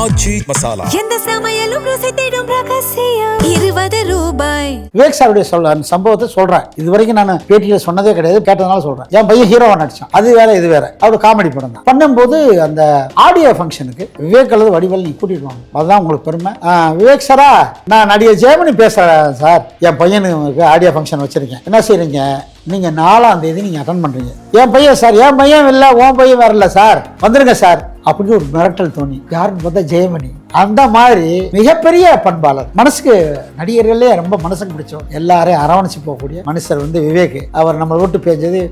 ஆச்சி மசாலா. எந்த சமையலும் ருசி தேடும் ரகசியம் 20 ரூபாய். விவேக் சாருடைய சம்பவத்தை சொல்றேன். இது வரைக்கும் நான் பேட்டியில சொன்னதே கிடையாது, கேட்டதுனால சொல்றேன். என் பையன் ஹீரோவா நடிச்சான், அது வேற இது வேற. அவர் காமெடி படம் தான் பண்ணும்போது அந்த ஆடியோ ஃபங்க்ஷனுக்கு விவேக் அல்லது வடிவேல் நீ கூட்டிட்டு வாங்க, அதுதான் உங்களுக்கு பெருமை. விவேக் சாரா, நான் நடிகர் ஜெயமணி பேசுறேன் சார், என் பையனுக்கு ஆடியோ ஃபங்க்ஷன் வச்சிருக்கேன், என்ன செய்றீங்க? நீங்க 4ஆம் தேதி நீங்க அட்டன் பண்றீங்க. என் பையன் சார், என் பையன் இல்ல, உன் பையன் வரல சார், வந்துருங்க சார் அப்படின்னு ஒரு மிரட்டல் தோணி. யாருன்னு பார்த்தா ஜெயமணி. அந்த மாதிரி மிகப்பெரிய பண்பாளர், மனசுக்கு நடிகர்களே ரொம்ப மனசுக்கு பிடிச்சோம், எல்லாரையும் அரவணைச்சு போகக்கூடிய மனுஷர் விவேக். அவர் நம்மளை விட்டு பேஞ்சது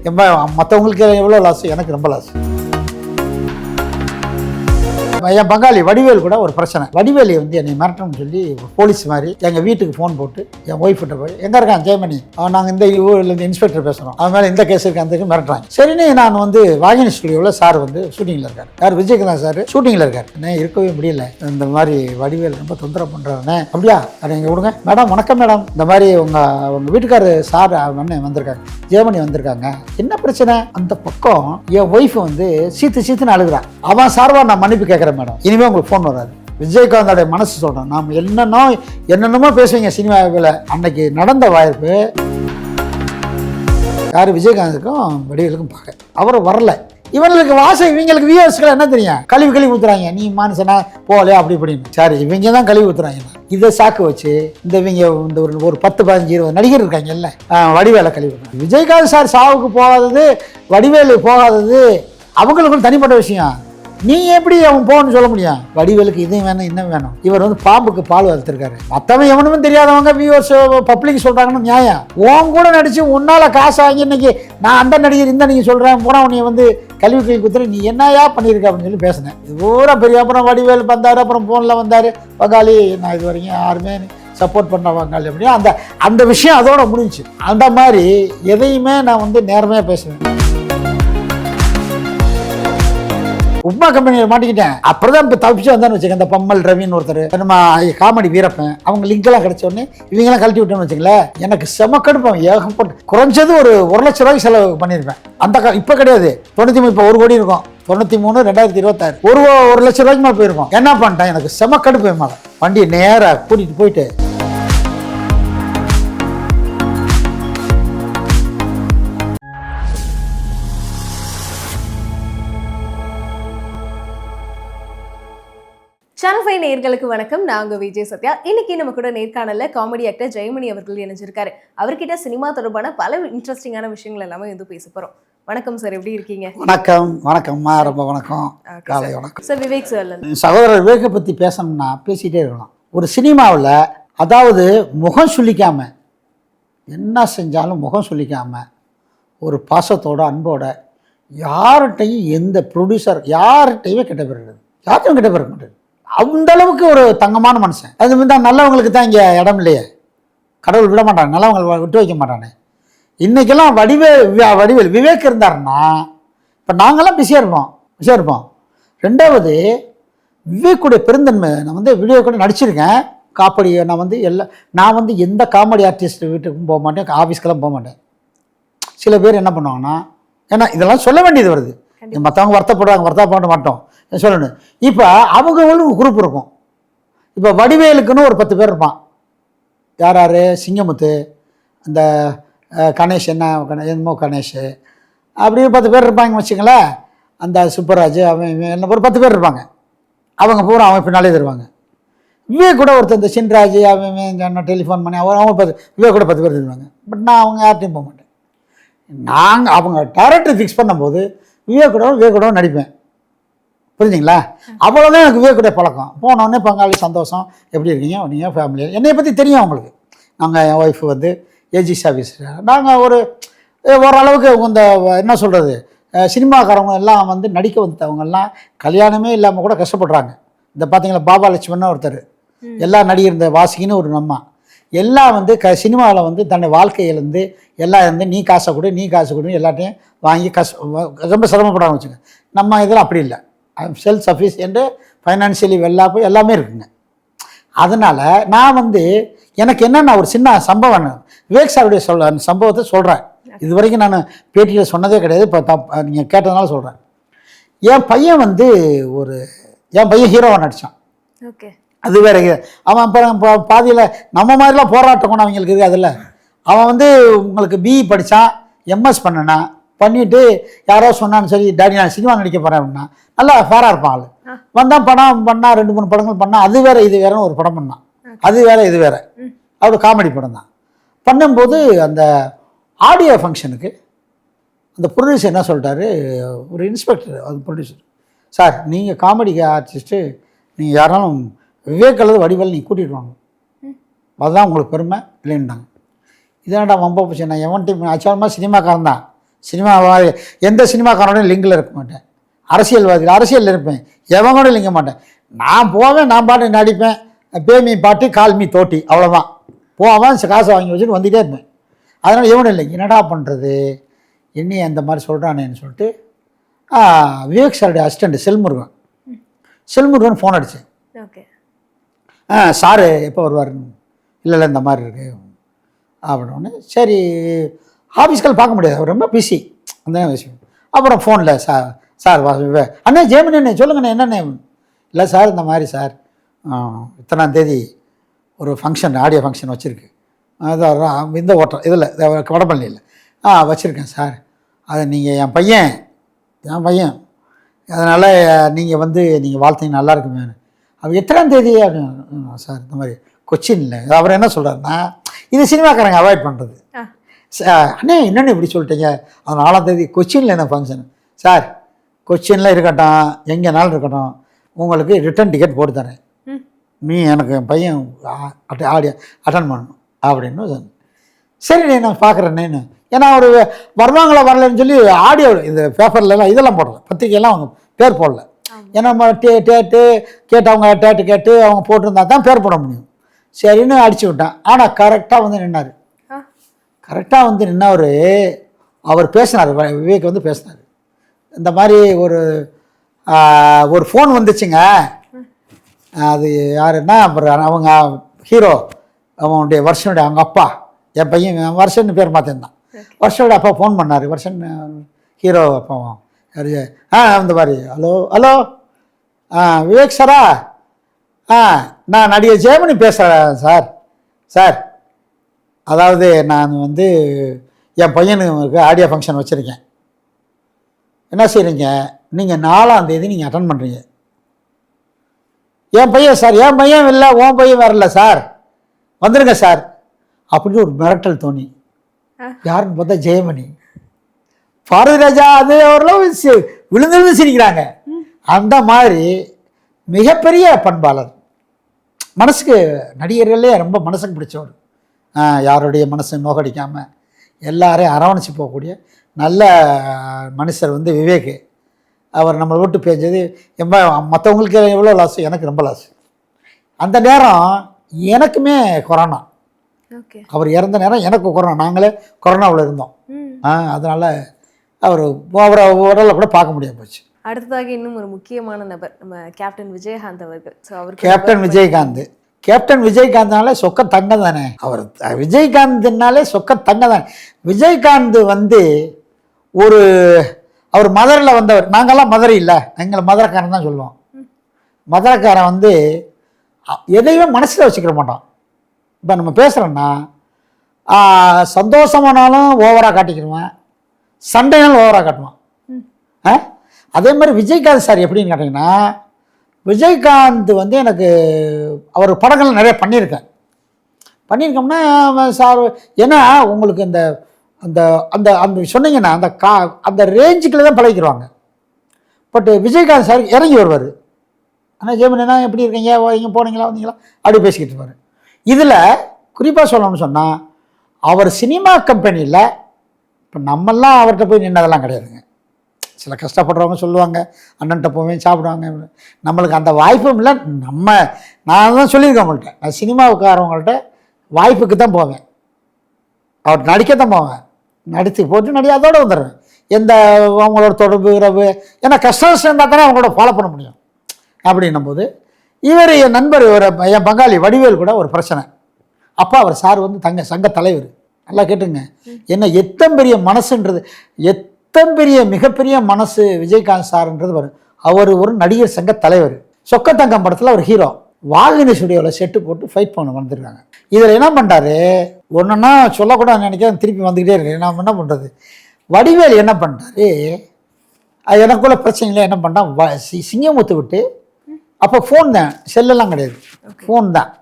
மற்றவங்களுக்கு எவ்வளோ லாஸ், எனக்கு ரொம்ப லாஸ். என் பங்காளி வடிவேல் கூட ஒரு பிரச்சனை. வடிவேலி என்னை மிரட்டணும்னு சொல்லி போலீஸ் மாதிரி எங்கள் வீட்டுக்கு ஃபோன் போட்டு என் ஒய்ஃப்கிட்ட போய், எங்கே இருக்கான் ஜெயமணி, நாங்கள் இந்த ஊர்லேருந்து இன்ஸ்பெக்டர் பேசுகிறோம், அது மேலே இந்த கேஸ் இருக்கு, அந்த மிரட்டுறாங்க. சரின்னு நான் வாகினி ஸ்டுடியோவில் சார் ஷூட்டிங்கில் இருக்கார். யார்? விஜயகாந்த் சார் ஷூட்டிங்கில் இருக்கார். என்ன இருக்கவே முடியல, இந்த மாதிரி வடிவேல் ரொம்ப தொந்தரவு பண்ணுறாருண்ணே. அப்படியா? அதை இங்கே விடுங்க மேடம். வணக்கம் மேடம், இந்த மாதிரி உங்கள் வீட்டுக்காரரு சார் அண்ணன் வந்திருக்காங்க, ஜெயமணி வந்திருக்காங்க, என்ன பிரச்சனை? அந்த பக்கம் என் ஒய்ஃப் சீத்துன்னு அழுகுறான். அவன் சார்வா நான் மன்னிப்பு கேட்குறேன் மேடம், இனிமே உங்களுக்கு ஃபோன் வராது. விஜயகாந்தோட மனசு சொல்றேன், நாம் என்னென்னமோ பேசுவீங்க சினிமாவில். அன்னைக்கு நடந்த வாய்ப்பு யாரு? விஜயகாந்துக்கும் வடிவேலுக்கும் பார்க்க அவர் வரல. இவங்களுக்கு வாசம், இவங்களுக்கு வியூவர்ஸ்கள் என்ன தெரியும், கழுவி ஊத்துறாங்க, நீ மனுஷனா போகலையா அப்படி இப்படின்னு. சரி, இவங்க தான் கழுவி ஊத்துறாங்க. இதை சாக்கு வச்சு இவங்க ஒரு 10-15-20 நடிகர் இருக்காங்கல்ல, வடிவேலை கழுவி ஊத்துறாங்க. விஜயகாந்த் சார் சாவுக்கு போகாதது, வடிவேலு போகாதது அவங்களுக்கும் தனிப்பட்ட விஷயம். நீ எப்படி அவன் போகணும்னு சொல்ல முடியும்? வடிவேலுக்கு இது வேணும், இன்னும் வேணும். இவர் பாம்புக்கு பால் வளர்த்துருக்காரு. மற்றவன் எவனும் தெரியாதவங்க வியூவர்ஸ் பப்ளிக் சொல்றாங்கன்னு நியாயம். உன் கூட நடிச்சு உன்னால காசு வாங்கி இன்னைக்கு நான் அந்த நடிகர் இந்த நடிகர் சொல்றேன், போனா உன்னை கல்வி குத்துற, நீ என்னையா பண்ணியிருக்க அப்படின்னு சொல்லி பேசினேன். இது பூரா பெரிய. அப்புறம் வடிவேல் வந்தாரு, அப்புறம் போன்ல வந்தாரு, பங்காளி நான் இது வரைக்கும் யாருமே சப்போர்ட் பண்ண பங்காளி அப்படின்னு அந்த விஷயம் அதோட முடிஞ்சிச்சு. அந்த மாதிரி எதையுமே நான் நேர்மையா பேசுவேன். உப்மா கம்பெனியில் மாட்டிக்கிட்டேன். அப்புறம் இப்போ தப்பிச்சு வந்தான்னு வச்சுக்கேன். இந்த பம்மல் ரவின்னு ஒருத்தர், நம்ம காமெடி வீரப்பன், அவங்க லிங்க் கிடைச்ச உடனே இவங்கெல்லாம் கழட்டி விட்டோன்னு வச்சுங்களேன். எனக்கு செம கடுப்பேன். ஏகப்பட்டு குறைஞ்சது ஒரு 1 லட்ச ரூபாய்க்கு செலவு பண்ணியிருப்பேன். அந்த இப்போ கிடையாது, 93, இப்போ 1 கோடி இருக்கும். 93, 2026 1 லட்ச ரூபாய்க்கு மேலே போயிருக்கோம். என்ன பண்ணிட்டேன், எனக்கு செம கடுப்பு மேலே. வண்டியை நேராக கூட்டிகிட்டு போயிட்டு சேனல் 5 நேயர்களுக்கு வணக்கம். நான் உங்க விஜய் சத்யா. இன்னைக்கு நம்ம கூட நேர்காணல்ல காமெடி ஆக்டர் ஜெயமணி அவர்கள் இணைஞ்சிருக்காரு. அவர்கிட்ட சினிமா தொடர்பான பல இன்ட்ரெஸ்டிங்கான விஷயங்கள் எல்லாமே பேச போறோம். வணக்கம் சார், எப்படி இருக்கீங்க? வணக்கம்மா, ரொம்ப வணக்கம். காலை வணக்கம் சார். விவேக் சார், சகோதரர் விவேக்கை பற்றி பேசணும்னா பேசிகிட்டே இருக்கலாம். ஒரு சினிமாவில் அதாவது முகம் சொல்லிக்காம, என்ன செஞ்சாலும் முகம் சொல்லிக்காம, ஒரு பாசத்தோட அன்போட யார்கிட்டையும் எந்த ப்ரொடியூசர் யார்கிட்டையுமே கெட்ட பேர் இருக்காது, யாருக்கும் கெட்ட பேர் இருக்க மாட்டாது. அந்த அளவுக்கு ஒரு தங்கமான மனுஷன். அது தான் நல்லவங்களுக்கு தான் இங்கே இடம் இல்லையே, கடவுள் விட மாட்டாங்க, நல்லவங்களை விட்டு வைக்க மாட்டானே. இன்றைக்கெல்லாம் வடிவேல் விவேக் இருந்தாருன்னா இப்போ நாங்கள்லாம் பிஸியாக இருப்போம். ரெண்டாவது, விவேக்குடைய பெருந்தன்மை. நான் வீடியோ கூட நடிச்சிருக்கேன். காமெடி நான் எந்த காமெடி ஆர்டிஸ்ட் வீட்டுக்கும் போக மாட்டேன், ஆஃபீஸ்க்கெல்லாம் போக மாட்டேன். சில பேர் என்ன பண்ணுவாங்கன்னா, ஏன்னா இதெல்லாம் சொல்ல வேண்டியது வருது, மற்றவங்க வருத்தப்பட மாட்டோம் சொல்லணும். இப்போ அவங்களுக்கு குரூப் இருக்கும். இப்போ வடிவேலுக்குன்னு ஒரு 10 பேர் இருப்பான். யார்? சிங்கமுத்து, அந்த கணேஷ், என்னமோ கணேஷ், அப்படி 10 பேர் இருப்பாங்க வச்சுங்களேன். அந்த சுப்பராஜ், அவன் என்ன ஒரு 10 பேர் இருப்பாங்க. அவங்க பூரா அவன் பின்னாலே தருவாங்க. விவேக் கூட ஒருத்தர், இந்த சின்ராஜ், அவன் டெலிஃபோன் பண்ணி அவங்க விவேக் கூட 10 பேர் தருவாங்க. பட் நான் அவங்க யார்ட்டையும் போக மாட்டேன். அவங்க டேரக்டர் ஃபிக்ஸ் பண்ணும்போது விவேக் கூட நடிப்பேன். புரிஞ்சுங்களா? அவ்வளோதான் எனக்கு விவேக்குடைய பழக்கம். போனோடனே பங்காளி சந்தோஷம், எப்படி இருக்கீங்க, நீங்கள் ஃபேமிலியாக என்னை பற்றி தெரியும் அவங்களுக்கு. நாங்கள் என் ஒய்ஃபு ஏஜிஸ் ஆஃபீஸர். நாங்கள் ஓரளவுக்கு இந்த என்ன சொல்கிறது, சினிமாக்காரவங்க எல்லாம் நடிக்க வந்தவங்கெல்லாம் கல்யாணமே இல்லாமல் கூட கஷ்டப்படுறாங்க. இந்த பார்த்தீங்களா, பாபா லட்சுமணன் ஒருத்தர், எல்லா நடிகர், இந்த வாசிக்கின்னு ஒரு நம்ம எல்லாம் சினிமாவில் தன்னை வாழ்க்கையிலேருந்து எல்லாம் நீ காசை கொடு எல்லாத்தையும் வாங்கி ரொம்ப சிரமப்படாமல் வச்சுங்க. நம்ம இதெல்லாம் அப்படி இல்லை, செல்ஃப் சஃபிஷியன்ட்டு, ஃபைனான்ஷியலி வெல்லாப்பு எல்லாமே இருக்குங்க. அதனால் நான் எனக்கு என்னென்ன ஒரு சின்ன சம்பவம், விவேக் சாருடைய சம்பவத்தை சொல்கிறேன். இது வரைக்கும் நான் பேட்டியில் சொன்னதே கிடையாது, இப்போ நீங்கள் கேட்டதுனால சொல்கிறேன். என் பையன் ஹீரோவாக நடித்தான். ஓகே. அது வேற. அவன் அப்புறம் பாதியில் நம்ம மாதிரிலாம் போராட்டம் அவங்களுக்கு இருக்காதுல்ல. அவன் வந்து உங்களுக்கு பிஇ படித்தான், எம்எஸ் பண்ணனா பண்ணிவிட்டு யாரோ சொன்னான்னு சரி டாடி நான் சினிமா நடிக்க போகிறேன் அப்படின்னா நல்லா ஃபேராக இருப்பான் ஆள். வந்தான் படம் பண்ணால் 2-3 படங்கள் பண்ணால் அது வேற இது வேறன்னு ஒரு படம் பண்ணான். அது வேற இது வேற. அவர் காமெடி படம் தான் பண்ணும்போது அந்த ஆடியோ ஃபங்க்ஷனுக்கு அந்த ப்ரொடியூசர் என்ன சொல்லிட்டாரு, ஒரு இன்ஸ்பெக்டர் அது ப்ரொடியூசர், சார் நீங்கள் காமெடி ஆர்டிஸ்ட்டு நீங்கள் யாராலும் விவேக் அல்லது வடிவேல் நீங்கள் கூட்டிகிட்டு வாங்க, அதுதான் உங்களுக்கு பெருமை இல்லைன்ட்டாங்க. இதான்டா வம்ப போச்சு. நான் எவன் டீம் ஆச்சாரமாக சினிமாக்காரன் தான். சினிமா எந்த சினிமாக்காரனோடையும் லிங்கில் இருக்க மாட்டேன். அரசியலில் இருப்பேன், எவன் கூட லிங்க மாட்டேன். நான் போவேன், நான் பாட்டு நடிப்பேன், பேமி பாட்டு கால்மி தோட்டி, அவ்வளோதான். போவேன், காசை வாங்கி வச்சுட்டு வந்துகிட்டே இருப்பேன். அதனால் எவனும் இல்லை. என்னடா பண்ணுறது, என்னையே அந்த மாதிரி சொல்கிறானேன்னு சொல்லிட்டு விவேக் சாருடைய அசிஸ்டண்ட் செல்முருகன் ஃபோன் அடித்தேன். ஓகே. சாரு எப்போ வருவாருன்னு. இல்லை இந்த மாதிரி இருக்கு அப்படின்னோடனே சரி ஆஃபீஸ்கள் பார்க்க முடியாது, அவர் ரொம்ப பிஸி அந்த விஷயம். அப்புறம் ஃபோனில் சார் அண்ணே ஜெயமணி சொல்லுங்கண்ணே என்னண்ணே. இல்லை சார் இந்த மாதிரி சார் இத்தனாம் தேதி ஒரு ஃபங்க்ஷன் ஆடியோ ஃபங்க்ஷன் வச்சுருக்கு, அதான் இந்த ஓட்டம் இதில் வடபழனியில் வச்சுருக்கேன் சார். அது நீங்கள் என் பையன் அதனால் நீங்கள் வந்து நீங்கள் வாழ்த்தீங்க நல்லா இருக்குமே. அது எத்தனாம் தேதி அப்படின்னு சார் இந்த மாதிரி கொச்சினில். அவர் என்ன சொல்கிறாருன்னா இது சினிமாக்காரங்க அவாய்ட் பண்ணுறது. அண்ணே என்னென்னு இப்படி சொல்லிட்டீங்க, அது 4ஆம் தேதி கொச்சினில் என்ன ஃபங்க்ஷன் சார், கொச்சினில் இருக்கட்டும் எங்கேனாலும் இருக்கட்டும் உங்களுக்கு ரிட்டன் டிக்கெட் போட்டு தரேன், நீ எனக்கு என் பையன் ஆடியோ அட்டன் பண்ணணும் அப்படின்னு சொன்னேன். சரி நான் பார்க்குறேன்னு. ஏன்னா அவர் வருவாங்களா வரலன்னு சொல்லி ஆடியோ இந்த பேப்பர்லலாம் இதெல்லாம் போடல, பத்திரிக்கையெல்லாம் அவங்க பேர் போடல. ஏன்னா நம்ம கேட்டவங்க கேட்டு அவங்க போட்டிருந்தா தான் பேர் போட முடியும். சரின்னு அடிச்சு விட்டான். ஆனால் கரெக்டாக வந்து நின்னார். அவர் பேசினார், விவேக் வந்து பேசினார். இந்த மாதிரி ஒரு ஃபோன் வந்துச்சுங்க, அது யாருன்னா அப்புறம் அவங்க ஹீரோ அவனுடைய வருஷனுடைய அவங்க அப்பா, என் பையன் வருஷன்னு பேர் மாற்றிருந்தான், வருஷோட அப்பா ஃபோன் பண்ணார். வருஷன் ஹீரோ அப்பாவும் யார் இந்த மாதிரி ஹலோ விவேக் சாரா, நான் நடிகர் ஜெயமணி பேசுகிறேன் சார். அதாவது நான் வந்து என் பையனுக்கு ஆடியோ ஃபங்க்ஷன் வச்சுருக்கேன், என்ன செய்கிறீங்க, நீங்கள் 4ஆம் தேதி நீங்கள் அட்டன் பண்ணுறீங்க. என் பையன் சார், என் பையன் இல்லை உன் பையன் வரல சார், வந்துடுங்க சார் அப்படின்னு ஒரு மிரட்டல் தோணி. யாருன்னு பார்த்தா ஜெயமணி, பாரதி ராஜா அது அவரெல்லாம் விழுந்து சிரிக்கிறாங்க. அந்த மாதிரி மிகப்பெரிய பண்பாளர், மனசுக்கு நடிகர்களே ரொம்ப மனசுக்கு பிடிச்சவர், யாருடைய மனசை நோகடிக்காமல் எல்லாரையும் அரவணைச்சி போகக்கூடிய நல்ல மனுஷர் வந்து விவேக். அவர் நம்மளை விட்டு பேஞ்சது மற்றவங்களுக்கு எவ்வளோ லாஸ், எனக்கு ரொம்ப லாஸ். அந்த நேரம் எனக்குமே கொரோனா, அவர் இறந்த நேரம் எனக்கு கொரோனா, நாங்களே கொரோனாவில் இருந்தோம். அதனால் அவரை உடலை கூட பார்க்க முடியாமல் போச்சு. அடுத்ததாக இன்னும் ஒரு முக்கியமான நபர் நம்ம கேப்டன் விஜயகாந்த் அவர்கள். ஸோ அவர் கேப்டன் விஜயகாந்த்னாலே சொக்க தங்க தானே. அவர் விஜயகாந்த்னாலே சொக்க தங்க தானே. விஜயகாந்த் வந்து அவர் மதுரையில் வந்தவர். நாங்கள்லாம் மதுரை இல்லை, எங்களை மதுரைக்காரன் தான் சொல்லுவோம். மதுரைக்காரன் வந்து எதையுமே மனசில் வச்சுக்கிற மாட்டான். இப்போ நம்ம பேசுகிறோன்னா சந்தோஷமானாலும் ஓவராக காட்டிக்கிடுவேன், சண்டைனாலும் ஓவராக காட்டுவான். அதே மாதிரி விஜயகாந்த் சார் எப்படின்னு கேட்டிங்கன்னா, விஜயகாந்த் வந்து எனக்கு அவர் படங்கள் நிறைய பண்ணியிருக்கோம்னா சார், ஏன்னா உங்களுக்கு அந்த அந்த அந்த அந்த சொன்னீங்கன்னா அந்த ரேஞ்சுக்குள்ளே தான் பழகிடுவாங்க. பட் விஜயகாந்த் சார் இறங்கி வருவார். ஆனால் ஜெயமணினா எப்படி இருக்கீங்க, இங்கே போனீங்களா வந்தீங்களா அப்படி பேசிக்கிட்டு இருப்பார். இதில் குறிப்பாக சொல்லணும்னு சொன்னால் அவர் சினிமா கம்பெனியில் இப்போ நம்மெல்லாம் அவர்கிட்ட போய் நின்னதெல்லாம் கிடையாதுங்க. சில கஷ்டப்படுறவங்க சொல்லுவாங்க அண்ணன்ட்ட போவேன் சாப்பிடுவாங்க, நம்மளுக்கு அந்த வாய்ப்பும் இல்லை. நான் தான் சொல்லியிருக்கேன் உங்கள்கிட்ட, நான் சினிமாவுக்காரவங்கள்ட்ட வாய்ப்புக்கு தான் போவேன், அவர் நடிக்கத்தான் போவேன், நடித்து போட்டு அதோடு வந்துடுவேன். எந்த அவங்களோட தொடர்பு உறவு, ஏன்னா கஷ்டம் இருந்தால் தானே அவங்களோட ஃபாலோ பண்ண முடியும். அப்படின்னும் போது இவர் என் நண்பர் என் பங்காளி வடிவேல் கூட ஒரு பிரச்சனை. அப்போ அவர் சார் வந்து சங்க தலைவர். நல்லா கேட்டுங்க, என்ன எத்தனை பெரிய மனசுன்றது, பெரிய மிகப்பெரிய மனசு விஜயகாந்த் சார்ன்றது வரும். அவர் ஒரு நடிகர் சங்க தலைவர். சொக்கத்தங்கம் படத்தில் அவர் ஹீரோ. வாகினி ஸ்டுடியோவில் செட்டு போட்டு ஃபைட் பண்ண வந்துருக்காங்க. இதில் என்ன பண்ணுறாரு, ஒன்றுன்னா சொல்லக்கூடாது நினைக்கிறேன், திருப்பி வந்துக்கிட்டே இருக்கேன். நான் என்ன பண்ணுறது, வடிவேல் என்ன பண்ணுறாரு, எனக்குள்ள பிரச்சனையில் என்ன பண்ணால் சிங்கமுத்து விட்டு, அப்போ ஃபோன் தான், செல்லெல்லாம் கிடையாது, ஃபோன் தான்.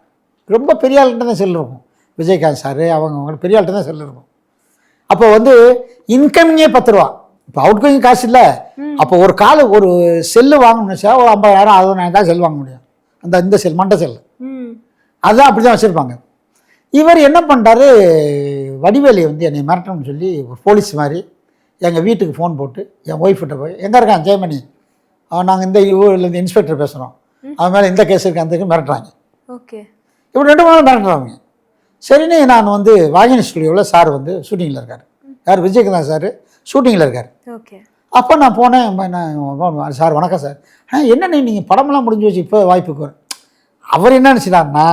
ரொம்ப பெரிய ஆள்கிட்ட தான் செல் இருக்கும். விஜயகாந்த் சார் அவங்க பெரிய ஆள்கிட்ட தான் செல் இருக்கும். அப்போ வந்து இன்கமிங்கே 10 ரூபா, இப்போ அவுட் கோயிங் காசு இல்லை. அப்போ ஒரு கால் ஒரு செல்லு வாங்கணும்னு சார் ஒரு 50,000 60,000 தான் செல் வாங்க முடியும். இந்த செல் மண்டை செல் அதுதான் அப்படி தான் வச்சுருப்பாங்க. இவர் என்ன பண்ணுறாரு, வடிவேலி வந்து என்னை மிரட்டணும்னு சொல்லி ஒரு போலீஸ் மாதிரி எங்கள் வீட்டுக்கு ஃபோன் போட்டு என் ஒய்ஃப்கிட்ட போய், எங்கே இருக்கான் ஜெயமணி, நாங்கள் இந்த ஊர்லேருந்து இன்ஸ்பெக்டர் பேசுகிறோம், அவன் மேலே இந்த கேஸ் இருக்குது அந்த மிரட்டுறாங்க. ஓகே, இப்படி 2 மணி நேரம் மிரட்டுறாங்க. சரின்னு நான் வந்து வாகினி ஸ்டுடியோவில் சார் வந்து ஷூட்டிங்கில் இருக்கார். யார், விஜயகாந்த் சார் ஷூட்டிங்கில் இருக்கார். ஓகே. அப்போ நான் போனேன், சார் வணக்கம் சார், என்னென்ன நீங்கள் படமெல்லாம் முடிஞ்சு வச்சு இப்போ வாய்ப்புக்கு வரேன். அவர் என்ன நினச்சிட்டாருன்னா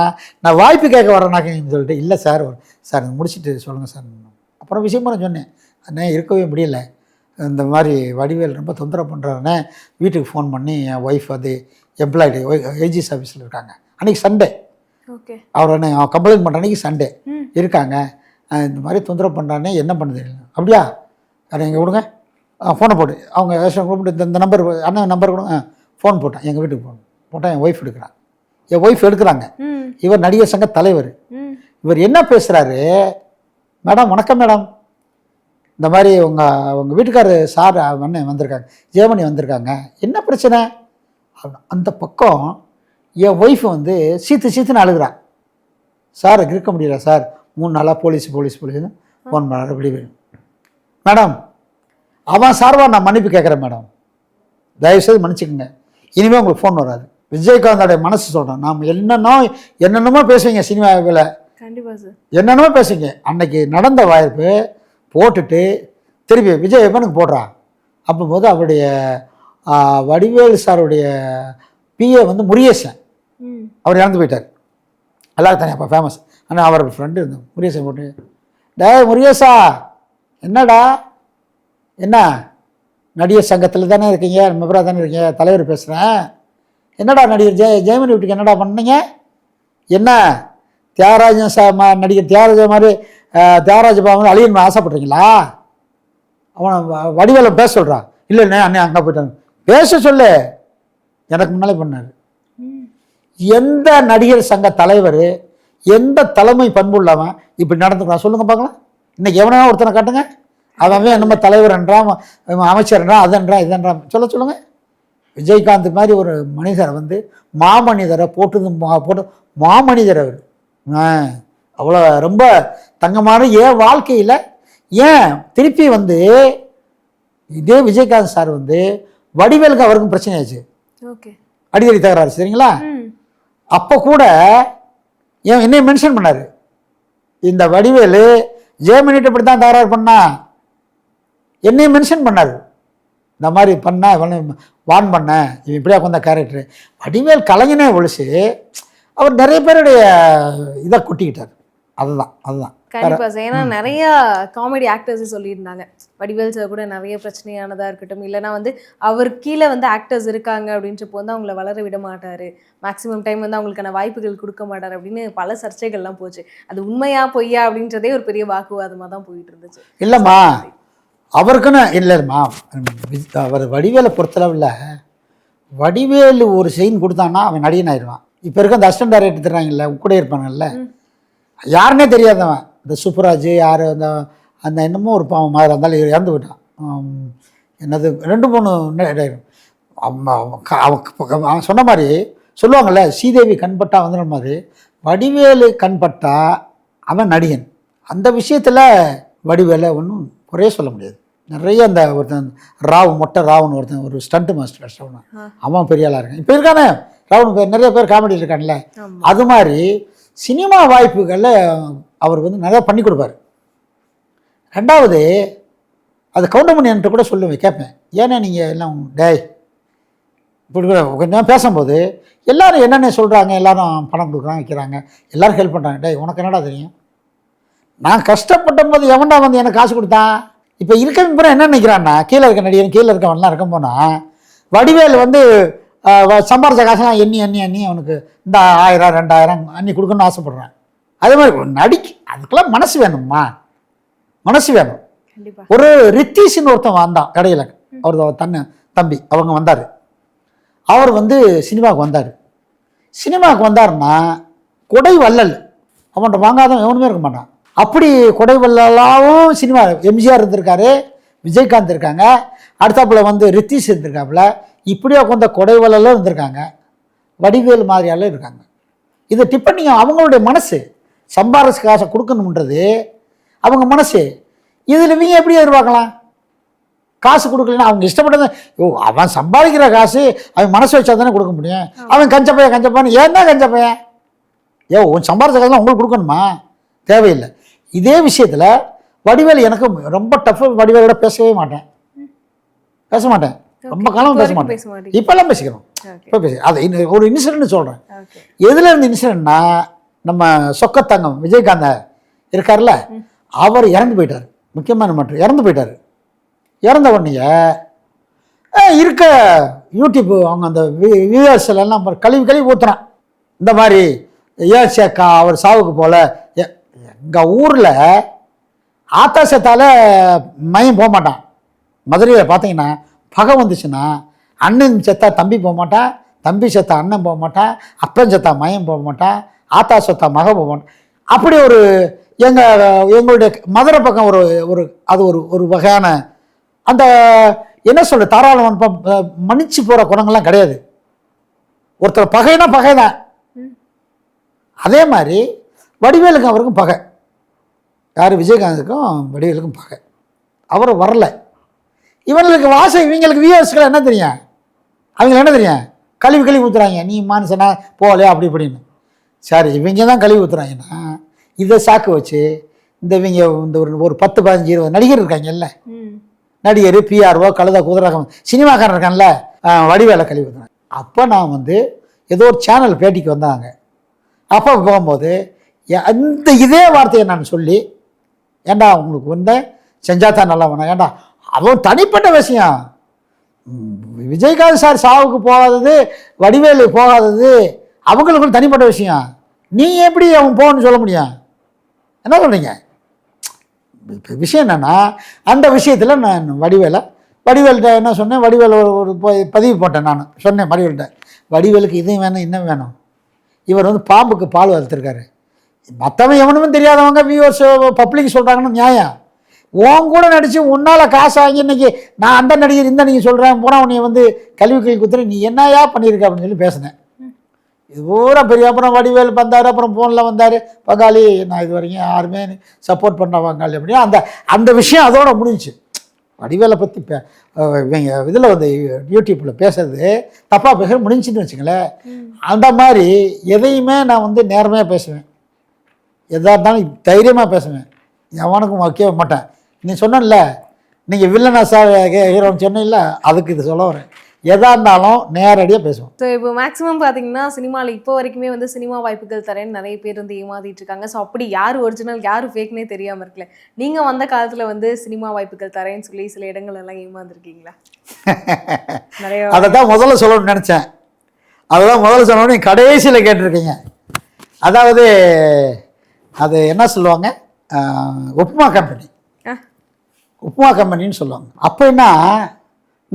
நான் வாய்ப்பு கேட்க வரேன்னாக்கன்னு சொல்லிட்டு, இல்லை சார் சார் முடிச்சுட்டு சொல்லுங்கள் சார். அப்புறம் விஷயமா நான் சொன்னேன், அண்ணே இருக்கவே முடியல, இந்த மாதிரி வடிவேல் ரொம்ப தொந்தரவு பண்ணுறாருண்ணே, வீட்டுக்கு ஃபோன் பண்ணி என் ஒய்ஃப் அது எம்ப்ளாய்டு ஏஜிஎஸ் ஆஃபீஸில் இருக்காங்க, அன்றைக்கி சண்டே, ஓகே, அவர் என்ன கம்ப்ளைண்ட் பண்ணுற அன்றைக்கி சண்டே இருக்காங்க, இந்த மாதிரி தொந்தரவு பண்ணுறானே என்ன பண்ணுது. அப்படியா, அதை எங்கே கொடுங்க, ஃபோனை போட்டு அவங்க கூப்பிட்டு இந்த நம்பர் அண்ணன் நம்பர் கொடுங்க. ஃபோன் போட்டேன், எங்கள் வீட்டுக்கு ஃபோன் போட்டேன், என் ஒய்ஃப் எடுக்கிறான், என் ஒய்ஃப் எடுக்கிறாங்க. இவர் நடிகர் சங்க தலைவர். இவர் என்ன பேசுகிறாரு, மேடம் வணக்கம் மேடம், இந்த மாதிரி உங்கள் வீட்டுக்காரர் சார் அண்ணன் வந்திருக்காங்க, ஜெயமணி வந்திருக்காங்க, என்ன பிரச்சனை. அந்த பக்கம் என் ஒய்ஃப் வந்து சீத்துன்னு அழுகிறான். சார் இருக்க முடியல சார், 3 நாளாக போலீஸ்னு ஃபோன் பண்ணார். இப்படி மேடம் அவன் சார்பாக நான் மன்னிப்பு கேட்குறேன் மேடம், தயவுசெய்து மன்னிச்சுக்கோங்க, இனிமேல் உங்களுக்கு ஃபோன் வராது. விஜயகாந்தோடைய மனசு சொல்கிறேன், நாம் என்னென்னமோ பேசுவீங்க சினிமாவில், கண்டிப்பாக சார் என்னென்னமோ பேசுவீங்க. அன்னைக்கு நடந்த வாய்ப்பு போட்டுட்டு திருப்பி விஜய் எவனுக்கு போடுறான். அப்போது அவருடைய வடிவேல் சாருடைய பிஏ வந்து முருகேசன், அவர் இறந்து போயிட்டார், எல்லாரும் தானே அப்போ ஃபேமஸ். ஆனால் அவர் ஃப்ரெண்டு இருந்தோம், முருகேசன் போட்டு, முருகேசா என்னடா, என்ன நடிகர் சங்கத்தில் தானே இருக்கீங்க, மெம்பராக தானே இருக்கீங்க, தலைவர் பேசுகிறேன், என்னடா நடிகர் ஜெயமணி வீட்டுக்கு என்னடா பண்ணீங்க, என்ன தியாகராஜன் நடிகர் தியாகராஜ மாதிரி தியாகராஜ பாவம் அழியணும் ஆசைப்படுறீங்களா. அவனை வடிவேல பேச சொல்கிறான். இல்லைண்ணே அண்ணே அங்கே போயிட்டாங்க, பேச சொல்லு, எனக்கு முன்னாலே பண்ணார். எந்த நடிகர் சங்க தலைவர், எந்த தலைமை பண்பு உள்ளவன் இப்படி நடந்துக்கலாம் சொல்லுங்கள் பார்க்கலாம். இன்றைக்கி எவனா ஒருத்தனை காட்டுங்க, அவன் என்னமோ தலைவர்ன்றான், அமைச்சர்ன்றான், அதன்றான் இதன்றான், சொல்லுங்கள். விஜயகாந்த் மாதிரி ஒரு மனிதரை வந்து மாமனிதரை போட்டு மாமனிதர் அவர், அவ்வளோ ரொம்ப தங்கமான ஏன் வாழ்க்கையில். ஏன் திருப்பி வந்து இதே விஜயகாந்த் சார் வந்து வடிவேலுக்கு அவருக்கும் பிரச்சனை ஆச்சு, அடிக்கடி தகராறு, சரிங்களா. அப்போ கூட ஏன் என்னைய மென்ஷன் பண்ணார், இந்த வடிவேலு ஜெயமணிட்ட இப்படி தான் தகராறு பண்ணா, என்னைய மென்ஷன் பண்ணார், இந்த மாதிரி பண்ண வான் பண்ண, இவன் இப்படியா கொண்ட கேரக்டரு. வடிவேல் கலைஞனே ஒழிச்சு அவர் நிறைய பேருடைய இதை கொட்டிக்கிட்டார். அதுதான் கண்டிப்பாக சார். ஏன்னா நிறைய காமெடி ஆக்டர்ஸே சொல்லியிருந்தாங்க, வடிவேல் சார் கூட நிறைய பிரச்சனையானதாக இருக்கட்டும், இல்லைனா வந்து அவர் கீழே வந்து ஆக்டர்ஸ் இருக்காங்க அப்படின்றப்போ வந்து அவங்கள வளர விட மாட்டார், மேக்ஸிமம் டைம் வந்து அவங்களுக்கான வாய்ப்புகள் கொடுக்க மாட்டார் அப்படின்னு பல சர்ச்சைகள்லாம் போச்சு. அது உண்மையா பொய்யா அப்படின்றதே ஒரு பெரிய வாக்குவாதமாக தான் போயிட்டு இருந்துச்சு. இல்லைம்மா, அவருக்குன்னு இல்லைம்மா, அவர் வடிவேலை பொறுத்தளவில் வடிவேலு ஒரு சீன் கொடுத்தான்னா அவன் நடிகன் ஆயிடுவான். இப்போ இருக்க அந்த அசிஸ்டன்ட் டைரக்டர் தர்றாங்கல்ல, கூட இருப்பாங்கல்ல, யாருன்னே தெரியாதவன், இந்த சூப்பராஜ் யார், அந்த என்னமோ ஒரு பாவம் மாதிரி இருந்தாலும் இறந்து போயிட்டான். என்னது 2-3 அவன் சொன்ன மாதிரி சொல்லுவாங்கள்ல, ஸ்ரீதேவி கண்பட்டா வந்துடுற மாதிரி வடிவேலு கண்பட்டா அவன் நடிகன். அந்த விஷயத்தில் வடிவேலை ஒன்றும் குறைய சொல்ல முடியாது. நிறைய அந்த ஒருத்தன் மொட்டை ராவுன்னு ஒருத்தன் ஒரு ஸ்டண்ட் மாஸ்டர், அவன் பெரிய ஆளாக இருக்கான். இப்போ இருக்கானே ராவுன் பேர், நிறைய பேர் காமெடி இருக்கான்ல, அது மாதிரி சினிமா வாய்ப்புகளில் அவர் வந்து நிறையா பண்ணி கொடுப்பார். ரெண்டாவது அது கவுண்டமணி என்கிட்ட கூட சொல்லுவேன், கேட்பேன், ஏன்னா நீங்கள் எல்லாம் இப்படி கூட கொஞ்சம் பேசும்போது எல்லோரும் என்னென்ன சொல்கிறாங்க, எல்லோரும் பணம் கொடுக்குறாங்க வைக்கிறாங்க, எல்லோரும் ஹெல்ப் பண்ணுறாங்க. உனக்கு என்னடா தெரியும், நான் கஷ்டப்பட்ட போது எவன்டா வந்து எனக்கு காசு கொடுத்தான். இப்போ இருக்க என்ன நினைக்கிறான்னா, கீழே இருக்க நடிகன் கீழே இருக்கவன்லாம் இருக்கும் போனால் வடிவேல் வந்து சம்பாரிச்ச காசெல்லாம் எண்ணி அவனுக்கு இந்த 1000 2000 அன்னி கொடுக்கணும்னு ஆசைப்படுறேன். அதே மாதிரி அதுக்கெல்லாம் மனசு வேணும்மா, மனசு வேணும். கண்டிப்பா. ஒரு ரித்தீஷ்னு ஒருத்தன் வந்தான் இடையில, அவர் தம்பி அவங்க வந்தார். அவர் வந்து சினிமாவுக்கு வந்தார். சினிமாவுக்கு வந்தாருன்னா கொடை வள்ளல், அவன்கிட்ட வாங்காதவன் எவனுமே இருக்க மாட்டான். அப்படி கொடை வள்ளலாவும் சினிமா எம்ஜிஆர் இருந்திருக்காரு, விஜயகாந்த் இருக்காங்க, அடுத்தாப்புல வந்து ரித்தீஷ் இருந்திருக்காப்புல, இப்படியே உட்காந்த கொடை வள்ளலும் இருந்திருக்காங்க, வடிவேல் மாதிரியாலும் இருக்காங்க. இது டிப்பெண்டிங் அவங்களுடைய மனசு. சம்பாரிச்ச காசை கொடுக்கணுன்றது அவங்க மனசு. இதில் இவங்க எப்படி எதிர்பார்க்கலாம்? காசு கொடுக்கலன்னா அவங்க இஷ்டப்பட்டது. அவன் சம்பாதிக்கிற காசு அவன் மனசு வச்சா தானே கொடுக்க முடியும். அவன் கஞ்சப்பையன் ஏன்னா கஞ்சப்பையன் உன் சம்பாதிச்ச காசுலாம் உங்களுக்கு கொடுக்கணுமா? தேவையில்லை. இதே விஷயத்தில் வடிவேல் எனக்கு ரொம்ப டஃப். வடிவேலோட பேச மாட்டேன், ரொம்ப காலம் பேச மாட்டேன். இப்போல்லாம் பேசிக்கிறோம். இப்போ அது ஒரு இன்சிடென்ட் சொல்கிறேன். எதில் இருந்து இன்சிடென்ட்னா, நம்ம சொக்கத்தங்கம் விஜயகாந்த் இருக்கார்ல, அவர் இறந்து போயிட்டார். முக்கியமான மட்டும் இறந்து போயிட்டார். இறந்த உடனே இருக்க யூடியூப் அவங்க அந்த வியூவர்ஸில் எல்லாம் கழுவி ஊற்றுறான். இந்த மாதிரி ஏக்கா அவர் சாவுக்கு போல. எங்கள் ஊரில் ஆத்தா செத்தால மையம் போக மாட்டான். மதுரையில் பார்த்தீங்கன்னா பகை வந்துச்சுன்னா அண்ணன் செத்தா தம்பி போக மாட்டான், தம்பி செத்தா அண்ணன் போக மாட்டான், அப்பன் செத்தா மையம் போக மாட்டான், ஆத்தா செத்தா மக போக மாட்டான். அப்படி ஒரு எங்களுடைய மதுரை பக்கம் அது ஒரு வகையான அந்த என்ன சொல்ற தாராளமன் மன்னிச்சு போகிற குணங்கள்லாம் கிடையாது. ஒருத்தர் பகைனா பகை தான். அதே மாதிரி வடிவேலுக்கும் அவருக்கும் பகை. யார்? விஜயகாந்துக்கும் வடிவேலுக்கும் பகை. அவர் வரல. இவங்களுக்கு இவங்களுக்கு வியூவர்ஸ்களை என்ன தெரியும்? அவங்களுக்கு என்ன தெரியும்? கழுவி ஊற்றுறாங்க, நீ மனுஷனா போகலையா அப்படி இப்படின்னு. சரி, இவங்க தான் கழுவி ஊற்றுறாங்கன்னா இதை சாக்கு வச்சு இவங்க இந்த ஒரு 10 15 20 நடிகர் இருக்காங்கல்ல, நடிகர் பிஆர்ஓ கழுத குதிரகம் சினிமாக்காரன் இருக்கான்ல, வடிவேலை கழுவி ஊற்றுறாங்க. அப்போ நான் வந்து ஏதோ ஒரு சேனல் பேட்டிக்கு வந்தாங்க. அப்போ போகும்போது இதே வார்த்தையை நான் சொல்லி, ஏண்டா உங்களுக்கு வந்து செஞ்சாதான் நல்லா வேணும், ஏண்டா அவன் தனிப்பட்ட விஷயம். விஜயகாந்த் சார் சாவுக்கு போகாதது, வடிவேலு போகாதது அவங்களுக்குள்ள தனிப்பட்ட விஷயம். நீ எப்படி அவன் போகணும்னு சொல்ல முடியும்? என்ன சொல்கிறீங்க? விஷயம் என்னென்னா, அந்த விஷயத்தில் நான் வடிவேல்கிட்ட என்ன சொன்னேன், வடிவேல் ஒரு பதிவு போட்டேன். நான் சொன்னேன் வடிவேல்கிட்ட, வடிவேலுக்கு இதையும் வேணும் இன்னும் வேணும். இவர் வந்து பாம்புக்கு பால் வளர்த்துருக்காரு. மற்றவன் எவனுமே தெரியாதவங்க வியூவர்ஸ் பப்ளிக் சொல்கிறாங்கன்னு நியாயம். உன் கூட நடித்து உன்னால் காசு வாங்கி இன்னைக்கு நான் அந்த நடிகர் இந்த நடிகர் சொல்கிறேன் போனால் உன்னை வந்து கல்வி குத்துறேன், நீ என்னையா பண்ணியிருக்க அப்படின்னு சொல்லி பேசினேன். இது பூரா பெரிய அப்புறம் வடிவேல் வந்தார், அப்புறம் ஃபோனில் வந்தார், பங்காளி நான் இது வரைக்கும் யாருமே சப்போர்ட் பண்ண பங்காளி அப்படின்னா அந்த விஷயம் அதோட முடிஞ்சிச்சு. வடிவேலை பற்றி இவங்க இதில் வந்து யூடியூப்பில் பேசுறது தப்பாக பேசுகிற முடிஞ்சுன்னு வச்சுங்களேன். அந்த மாதிரி எதையுமே நான் வந்து நேர்மையாக பேசுவேன், எதாக இருந்தாலும் தைரியமாக பேசுவேன், எவனுக்கும் வைக்க மாட்டேன். நீ சொன்னல நீங்கள் வில்லனா சார் ஹீரோன்னு சொன்னீங்கள, அதுக்கு இது சொல்ல வரேன். எதாக இருந்தாலும் நேரடியாக பேசுவோம். ஸோ இப்போ மேக்ஸிமம் பார்த்தீங்கன்னா சினிமாவில் இப்போ வரைக்குமே வந்து சினிமா வாய்ப்புகள் தரேன்னு நிறைய பேர் வந்து ஏமாத்திட்டு இருக்காங்க. ஸோ அப்படி யார் ஒரிஜினல் யார் ஃபேக்னே தெரியாமல் இருக்கல. நீங்கள் வந்த காலத்தில் வந்து சினிமா வாய்ப்புகள் தரேன்னு சொல்லி சில இடங்கள் எல்லாம் ஏமாந்துருக்கீங்களா? நிறைய அதை தான் முதல்ல சொல்லணும்னு நினச்சேன். அதெல்லாம் முதல்ல சொல்லணும்னு கடைசியில் கேட்டிருக்கீங்க. அதாவது அது என்ன சொல்லுவாங்க, உப்புமா கம்பெனின்னு சொல்லுவாங்க. அப்போன்னா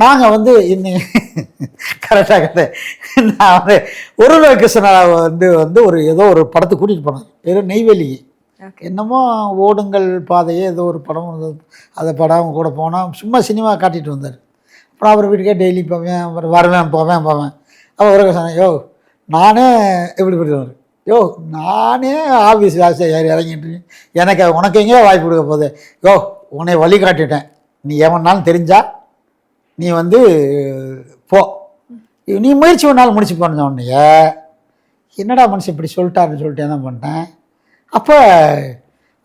நாங்கள் வந்து இன்னும் கரெக்டாக நான் வந்து ஒரு கிருஷ்ணனை வந்து ஒரு ஏதோ ஒரு படத்துக்கு கூட்டிகிட்டு போனேன், ஏதோ நெய்வேலி என்னமோ ஓடுங்கள் பாதையே ஏதோ ஒரு படம், அதை படம் கூட போனோம். சும்மா சினிமா காட்டிகிட்டு வந்தார். அப்புறம் அவர் வீட்டுக்கே டெய்லி போவேன், அப்புறம் வருவேன் போவேன். அவர் ஒரு சொன்னேன், யோ நானே எப்படி வருவார், யோ நானே ஆஃபீஸ் வேலை ஏறி இறங்கிட்டு எனக்கு உனக்கு எங்கேயோ வாய்ப்பு கொடுக்க போகுது, யோ உன்னை வழி காட்டிட்டேன், நீ எவனாலும் தெரிஞ்சா நீ வந்து போ, நீ முயற்சி ஒன்றாலும் முடிச்சு போன உடனே என்னடா மனுஷன் இப்படி சொல்லிட்டாருன்னு சொல்லிட்டு என்ன பண்ணிட்டேன். அப்போ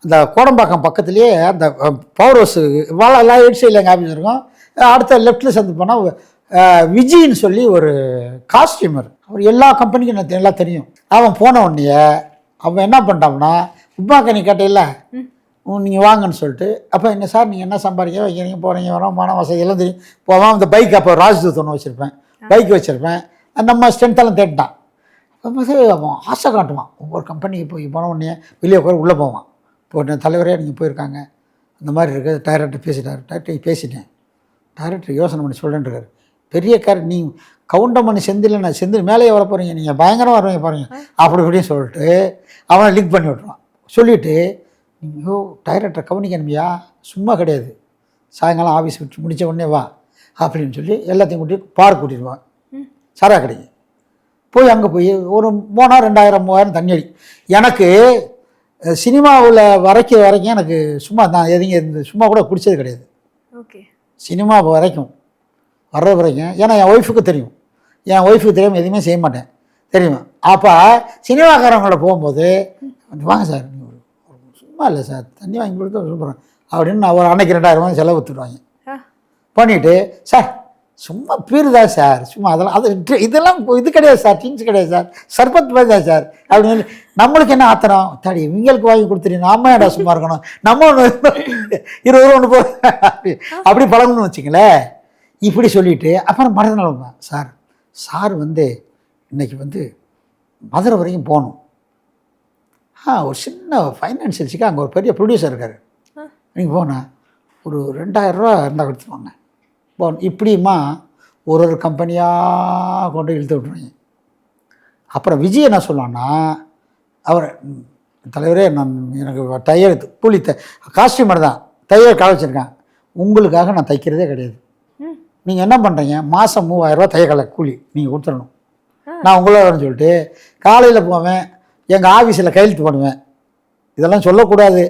அந்த கோடம்பாக்கம் பக்கத்துலேயே அந்த பவர் ஹவுஸு எல்லாம் எயிட் சைடில் எங்கள் ஆஃபீஸ் இருக்கும். அடுத்த லெஃப்டில் சேர்ந்து போனால் விஜின்னு சொல்லி ஒரு காஸ்டியூமர், அவர் எல்லா கம்பெனிக்கும் எனக்கு நல்லா தெரியும். அவன் போன உடனே அவன் என்ன பண்ணிட்டான்னா, உப்மாக்கா நீ கேட்டையில நீங்கள் வாங்கன்னு சொல்லிட்டு, அப்போ என்ன சார் நீங்கள் என்ன சம்பாதிக்க வைக்கிறீங்க போகிறீங்க வரோம், மன வசதி எல்லாம் தெரியும். போவான் அந்த பைக், அப்போ ராஜ்தூத் ஒன்று வச்சுருப்பேன், பைக் வச்சுருப்பேன், நம்ம ஸ்ட்ரென்த்தெல்லாம் தேட்டான். அவன் ஆசை காட்டுவான். ஒவ்வொரு கம்பெனிக்கு போய் போன உடனே வெளியே போய் உள்ளே போவான். இப்போ தலைவரே நீங்கள் போயிருக்காங்க, இந்த மாதிரி இருக்குது, டைரக்டர் பேசிட்டார். டைரக்டர் பேசிட்டேன், டைரக்டர் யோசனை பண்ணி சொல்கிறேன்ருக்காரு. பெரிய நீ கவுண்டமணி செந்தில், நான் செந்தில் மேலே எவ்வளோ போகிறீங்க, நீங்கள் பயங்கரமாக வருவீங்க பாருங்க அப்படி இப்படின்னு சொல்லிட்டு அவனை லிங்க் பண்ணி விட்ருவான். சொல்லிவிட்டு நீங்கள் டைரக்டர் கவனிக்கணுமையா, சும்மா கிடையாது, சாயங்காலம் ஆஃபீஸ் விட்டு முடித்த உடனே வா அப்படின்னு சொல்லி எல்லாத்தையும் கூட்டிட்டு பார்க் கூட்டிடுவான். சாரா கடைக்கு போய் அங்கே போய் ஒரு 3000 2000 3000 தண்ணி அடி. எனக்கு சினிமாவில் வரைக்கும் எனக்கு சும்மா நான் எதுங்க இருந்து சும்மா கூட பிடிச்சது கிடையாது. ஓகே, சினிமா வரைக்கும் வர்ற வரைக்கும், ஏன்னா என் ஒய்ஃபுக்கு தெரியும், என் ஒய்ஃபுக்கு தெரியாமல் எதுவுமே செய்ய மாட்டேன் தெரியுமா. அப்போ சினிமாக்காரங்களோட போகும்போது வாங்க சார், சும்மா இல்லை சார், தண்ணி வாங்கி கொடுத்து சூப்பர் அப்படின்னு நான் ஒரு அன்னைக்கு 2000 செலவு விட்டுருவாங்க. பண்ணிவிட்டு சார் சும்மா பீருதா சார், சும்மா அதெல்லாம் அது இதெல்லாம் இது கிடையாது சார், ட்ரிங்க்ஸ் கிடையாது சார், சர்பத் மாதிரி தான் சார் அப்படின்னு நம்மளுக்கு என்ன ஆத்திரம், தடி இவங்களுக்கு வாங்கி கொடுத்துட்டு நாம ஏடா சும்மா இருக்கணும், நம்ம ஒன்று 20 ரூபா ஒன்று அப்படி பழகணும்னு வச்சுங்களேன். இப்படி சொல்லிவிட்டு அப்புறம் மறந்துனாலும் சார் இன்னைக்கு மதுரை வரைக்கும் போகணும், ஒரு சின்ன ஃபைனான்சியல்ஸுக்கு அங்கே ஒரு பெரிய ப்ரொடியூசர் இருக்கார், நீங்கள் போனால் ஒரு 2000 ரூபா இருந்தால் கொடுத்துருவாங்க போகணும். இப்படியுமா ஒரு கம்பெனியாக கொண்டு இழுத்து விட்ருவாங்க. அப்புறம் விஜய் என்ன சொல்லுவான்னா, அவர் தலைவரே எனக்கு தையல் கூலி காஸ்டியூமர் தான், தையல் கால வச்சுருக்கேன், உங்களுக்காக நான் தைக்கிறதே கிடையாது, நீங்கள் என்ன பண்ணுறீங்க, மாதம் 3000 ரூபா தையல் கூலி நீங்கள் கொடுத்துடணும், நான் உங்களோட சொல்லிட்டு காலையில் போவேன், எங்கள் ஆஃபீஸில் கையெழுத்து பண்ணுவேன். இதெல்லாம் சொல்லக்கூடாது,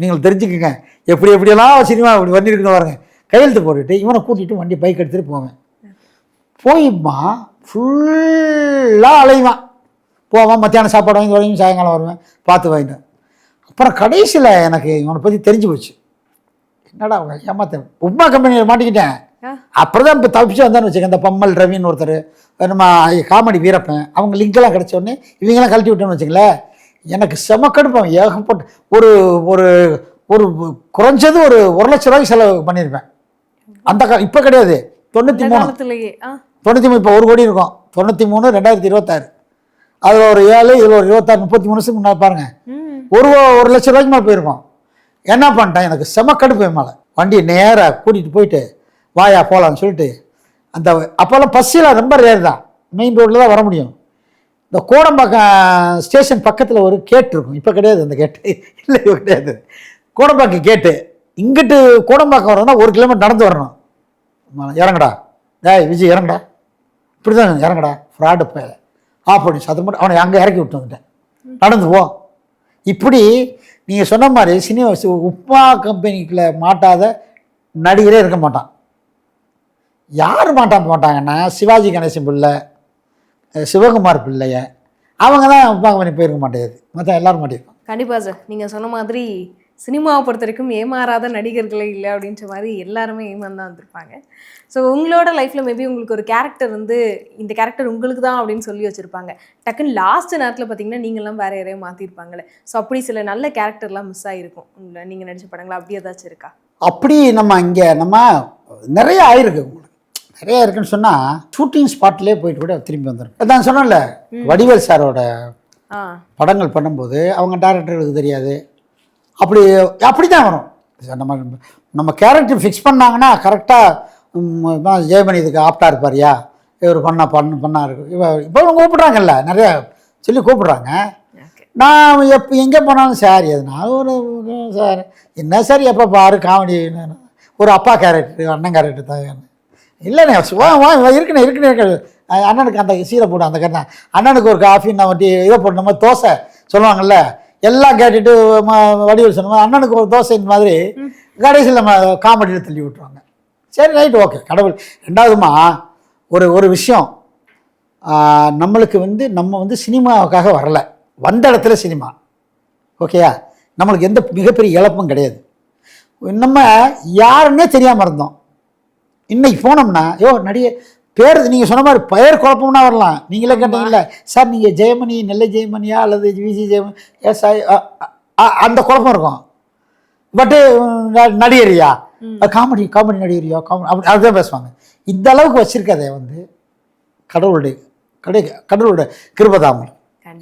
நீங்கள் தெரிஞ்சுக்கங்க, எப்படியெல்லாம் சினிமா இப்படி பண்ணியிருக்கணும் பாருங்க. கையெழுத்து போட்டுட்டு இவனை கூட்டிகிட்டு வண்டி பைக் எடுத்துகிட்டு போவேன். போய்மா ஃபுல்லாக அலைவான், போவான், மத்தியானம் சாப்பாடு வாங்கி வரையும் சாயங்காலம் வருவேன், பார்த்து வாங்கிட்டு. அப்புறம் கடைசியில் எனக்கு இவனை பற்றி தெரிஞ்சு போச்சு, என்னடா அவங்க ஏமாத்த உப்மா கம்பெனியில் மாட்டிக்கிட்டேன். அப்புறம் தான் இப்போ தப்பிச்சு வந்தான்னு வச்சுக்கேன். இந்த பம்மல் ரவின்னு ஒருத்தர், நம்ம காமெடி வீரப்பன், அவங்க லிங்கெல்லாம் கிடச்ச உடனே இவங்கெல்லாம் கழட்டி விட்டோன்னு வச்சுங்களேன். எனக்கு செம கடுப்பேன், ஏகப்பட்ட ஒரு ஒரு ஒரு குறைஞ்சது ஒரு 1 லட்ச ரூபாய்க்கு செலவு பண்ணியிருப்பேன் அந்த இப்போ கிடையாது, 93 இப்போ 1 கோடி இருக்கும். 93 2026 அதில் ஒரு 7 இதில் ஒரு 26 33 வருஷத்துக்கு முன்னாடி பாருங்கள், 1 லட்ச ரூபாய்க்கு மேலே போயிருக்கோம். என்ன பண்ணிட்டேன், எனக்கு செம கடுப்பு மேலே, வண்டியை நேராக கூட்டிகிட்டு போயிட்டு வாயா போகலான்னு சொல்லிட்டு, அந்த அப்போல்லாம் பஸ்ஸில் ரொம்ப ரேர் தான், மெயின் ரோட்டில் தான் வர முடியும். இந்த கோடம்பாக்கம் ஸ்டேஷன் பக்கத்தில் ஒரு கேட் இருக்கும், இப்போ கிடையாது அந்த கேட்டு, இல்லை இப்போ கிடையாது. கோடம்பாக்கம் கேட்டு இங்கிட்டு கோடம்பாக்கம் வரணும்னா 1 கிலோமீட்டர் நடந்து வரணும். இறங்கடா விஜய் இறங்கடா, இப்படி தான் இறங்கடா ஃப்ராடு பேர் அப்படின்னு சத்தம் போட்டு அவனை அங்கே இறக்கி விட்டு வந்துட்டேன், நடந்து போ. இப்படி நீங்கள் சொன்ன மாதிரி சினிமா உப்மா கம்பெனிக்குள்ள மாட்டாத நடிகரே இருக்க மாட்டான். யார் மாட்டாங்கன்னா சிவாஜி கணேசன் பிள்ளை, சிவகுமார் பிள்ளைய, அவங்க தான் உப்மா கம்பெனி போயிருக்க மாட்டேங்குது, மற்ற எல்லோரும் மாட்டிருக்கோம். கண்டிப்பாக சார், நீங்கள் சொன்ன மாதிரி சினிமாவை பொறுத்த வரைக்கும் ஏமாறாத நடிகர்களே இல்லை அப்படின்ற மாதிரி எல்லாருமே ஏமாந்து தான் வந்திருப்பாங்க. ஸோ உங்களோட லைஃப்பில் மேபி உங்களுக்கு ஒரு கேரக்டர் இந்த கேரக்டர் உங்களுக்கு தான் அப்படின்னு சொல்லி வச்சுருப்பாங்க, டக்குன்னு லாஸ்ட் நேரத்தில் பார்த்தீங்கன்னா நீங்கள்லாம் வேறு யாரையும் மாற்றிருப்பாங்களே. ஸோ அப்படி சில நல்ல கேரக்டர்லாம் மிஸ் ஆகிருக்கும் உங்களை நீங்கள் நடிச்ச படங்களா, அப்படி ஏதாச்சும் இருக்கா? அப்படி நம்ம நிறைய ஆயிருக்கு, உங்களுக்கு நிறையா இருக்குன்னு சொன்னால் ஷூட்டிங் ஸ்பாட்லேயே போயிட்டு கூட திரும்பி வந்துடும். நான் சொன்னேன்ல, வடிவேல் சாரோட படங்கள் பண்ணும்போது அவங்க டேரக்டருக்கு தெரியாது, அப்படி தான் வரும். நம்ம கேரக்டர் ஃபிக்ஸ் பண்ணாங்கன்னா கரெக்டாக ஜெயமணி இதுக்கு ஆப்டாக இருப்பாரியா, இவர் பண்ணா இருக்கு, இப்போ கூப்பிட்றாங்கல்ல, நிறையா சொல்லி கூப்பிட்றாங்க. நான் எங்கே போனாலும் சார் எதுனாலும் ஒரு சார் என்ன சார் எப்போ பாரு காமெடி, ஒரு அப்பா கேரக்டர் அண்ணன் கேரக்டர் தான் இல்லைண்ணே, இருக்குன்னு அண்ணனுக்கு அந்த சீரை போடும், அந்த கண்ணா அண்ணனுக்கு ஒரு காஃபி நான் வட்டி இதை போட்டு நம்ம தோசை சொல்லுவாங்கள்ல, எல்லாம் கேட்டுட்டு வடிவில் சொன்ன மாதிரி அண்ணனுக்கு ஒரு தோசையின் மாதிரி கடைசியில் நம்ம காமெடியில் தள்ளி விட்டுருவாங்க. சரி ரைட் ஓகே கடவுள். ரெண்டாவதுமா ஒரு விஷயம், நம்மளுக்கு நம்ம சினிமாவுக்காக வரலை, வந்த இடத்துல சினிமா ஓகேயா, நம்மளுக்கு எந்த மிகப்பெரிய இழப்பும் கிடையாது. நம்ம யாருன்னே தெரியாமல் இருந்தோம், இன்னைக்கு போனோம்னா நடிகை பேர் நீங்கள் சொன்ன மாதிரி பெயர் குழப்பம்னா வரலாம். நீங்களே கேட்டீங்கல்ல சார் நீங்கள் ஜெயமணி நெல்லை ஜெயமணியா அல்லது விஜி ஜெயமணி எஸ் அந்த குழப்பம் இருக்கும். பட்டு நடிகரியா காமெடி நடிகரியா அப்படி அதுதான் பேசுவாங்க. இந்த அளவுக்கு வச்சுருக்கதை கடவுளுடைய கடவுளோட கிருபதாமல்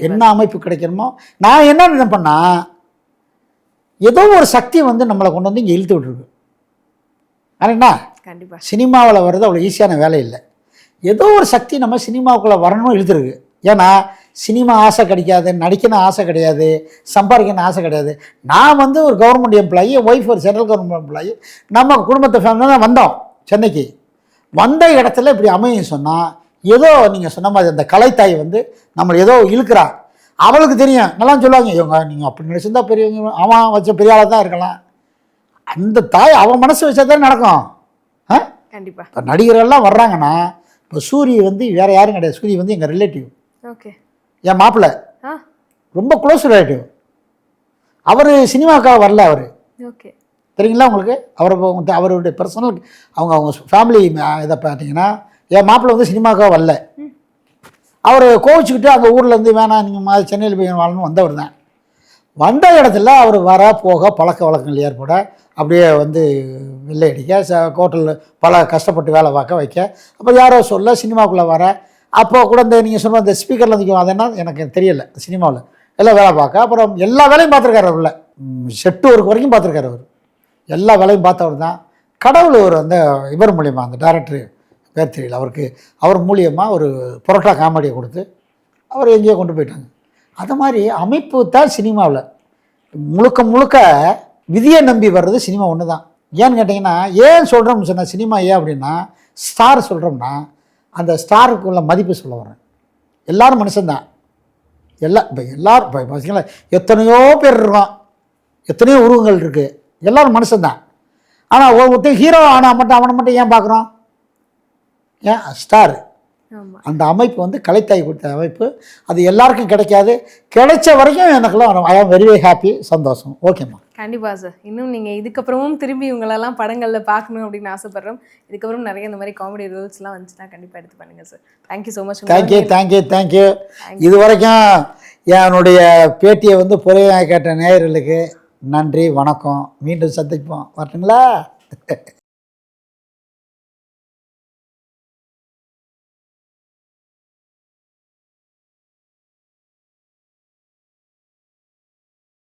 என்ன அமைப்பு கிடைக்கணுமோ. நான் என்ன நினைப்பேன்னா, ஏதோ ஒரு சக்தி வந்து நம்மளை கொண்டு வந்து இங்கே இழுத்து விட்டுருக்கு. ஆனால் என்ன, கண்டிப்பாக சினிமாவில் வர்றது அவ்வளோ ஈஸியான வேலை இல்லை. ஏதோ ஒரு சக்தி நம்ம சினிமாவுக்குள்ளே வரணும் இழுத்துருக்கு. ஏன்னா சினிமா ஆசை கிடைக்காது, நடிக்கணும் ஆசை கிடையாது, சம்பாதிக்கணும் ஆசை கிடையாது. நான் வந்து ஒரு கவர்மெண்ட் எம்ப்ளாயி, என் ஒய்ஃப் ஒரு சென்ட்ரல் கவர்மெண்ட் எம்ப்ளாயி. நம்ம குடும்பத்தை ஃபேமிலியாக தான் வந்தோம் சென்னைக்கு. வந்த இடத்துல இப்படி அமையும் சொன்னால், ஏதோ நீங்கள் சொன்ன மாதிரி அந்த கலைத்தாய் வந்து நம்மளை ஏதோ இழுக்கிறா. அவளுக்கு தெரியும், நல்லா சொல்லுவாங்க, இவங்க நீங்கள் அப்படி நினச்சிருந்தா பெரியவங்க, அவன் வச்ச பெரிய ஆளாக தான் இருக்கலாம். அந்த தாய் அவன் மனசு வச்சா தான் நடக்கும். கண்டிப்பாக இப்போ நடிகர்கள்லாம் வர்றாங்கன்னா, இப்போ சூரிய வந்து வேறு யாரும் கிடையாது. சூரிய வந்து எங்கள் ரிலேட்டிவ், ஓகே, என் மாப்பிள்ளை, ரொம்ப க்ளோஸ் ரிலேட்டிவ். அவர் சினிமாவுக்காக வரல. அவர் ஓகே தெரியுங்களா உங்களுக்கு? அவருடைய பர்சனல் அவங்க ஃபேமிலி இதை பார்த்தீங்கன்னா, என் மாப்பிள்ளை வந்து சினிமாவுக்காக வரல. அவர் கோவிச்சுக்கிட்டு அந்த ஊர்லேருந்து வேணாம் நீங்கள் சென்னையில் போய் வாழணும் வந்தவர் தான். வந்த இடத்துல அவர் வர போக பழக்க வழக்கங்கள் ஏற்பட அப்படியே வந்து வெள்ளை அடிக்க, ஹோட்டலில் பல கஷ்டப்பட்டு வேலை பார்க்க வைக்க, அப்போ யாரோ சொல்ல சினிமாவுக்குள்ளே வர. அப்போ கூட இந்த நீங்கள் சொன்ன இந்த ஸ்பீக்கரில் நிற்கும், அது என்ன எனக்கு தெரியலை. சினிமாவில் எல்லாம் வேலை பார்க்க, அப்புறம் எல்லா வேலையும் பார்த்துருக்காரு. அவரில் செட்டு ஒர்க் வரைக்கும் பார்த்துருக்காரு. அவர் எல்லா வேலையும் பார்த்தவர் தான். கடவுள் ஒரு அந்த இவர் மூலியமாக, அந்த டைரக்டரு பேர் தெரியல அவருக்கு, அவர் மூலியமாக ஒரு புரோட்டா காமெடியை கொடுத்து அவர் எங்கேயோ கொண்டு போயிட்டாங்க. அது மாதிரி அமைப்பு தான் சினிமாவில் முழுக்க முழுக்க விதியை நம்பி வர்றது சினிமா ஒன்று தான். ஏன்னு கேட்டிங்கன்னா, ஏன் சொல்கிறோம்னு சொன்னால் சினிமா ஏன் அப்படின்னா, ஸ்டார் சொல்கிறோம்னா அந்த ஸ்டாருக்குள்ள மதிப்பு சொல்ல வரேன். எல்லோரும் மனுஷன்தான். இப்போ எல்லோரும் இப்போ பார்த்தீங்களா, எத்தனையோ பேர் இருக்கோம், எத்தனையோ உருவங்கள் இருக்குது, எல்லோரும் மனுஷன்தான். ஆனால் ஒருத்தர் ஹீரோ ஆனால் மட்டும் அவனை மட்டும் ஏன் பார்க்குறோம்? ஏன் ஸ்டார் அந்த அமைப்பு வந்து கலைத்தாய் கொடுத்த அமைப்பு. அது எல்லாருக்கும் கிடைக்காது. கிடைச்ச வரைக்கும் எனக்குலாம் ஐ ஆம் வெரி ஹாப்பி, சந்தோஷம். ஓகேம்மா, கண்டிப்பாக சார். இன்னும் நீங்கள் இதுக்கப்புறமும் திரும்பி இவங்களெல்லாம் படங்களில் பார்க்கணும் அப்படின்னு ஆசைப்பட்றோம். இதுக்கப்புறம் நிறைய இந்த மாதிரி காமெடி ரோல்ஸ்லாம் வந்துச்சுன்னா கண்டிப்பாக எடுத்து பண்ணுங்கள் sir. Thank you so much. Thank you. இது வரைக்கும் என்னுடைய பேட்டியை வந்து பொறையாக கேட்ட நேயர்களுக்கு நன்றி, வணக்கம். மீண்டும் சந்திப்போம். வரட்டுங்களா?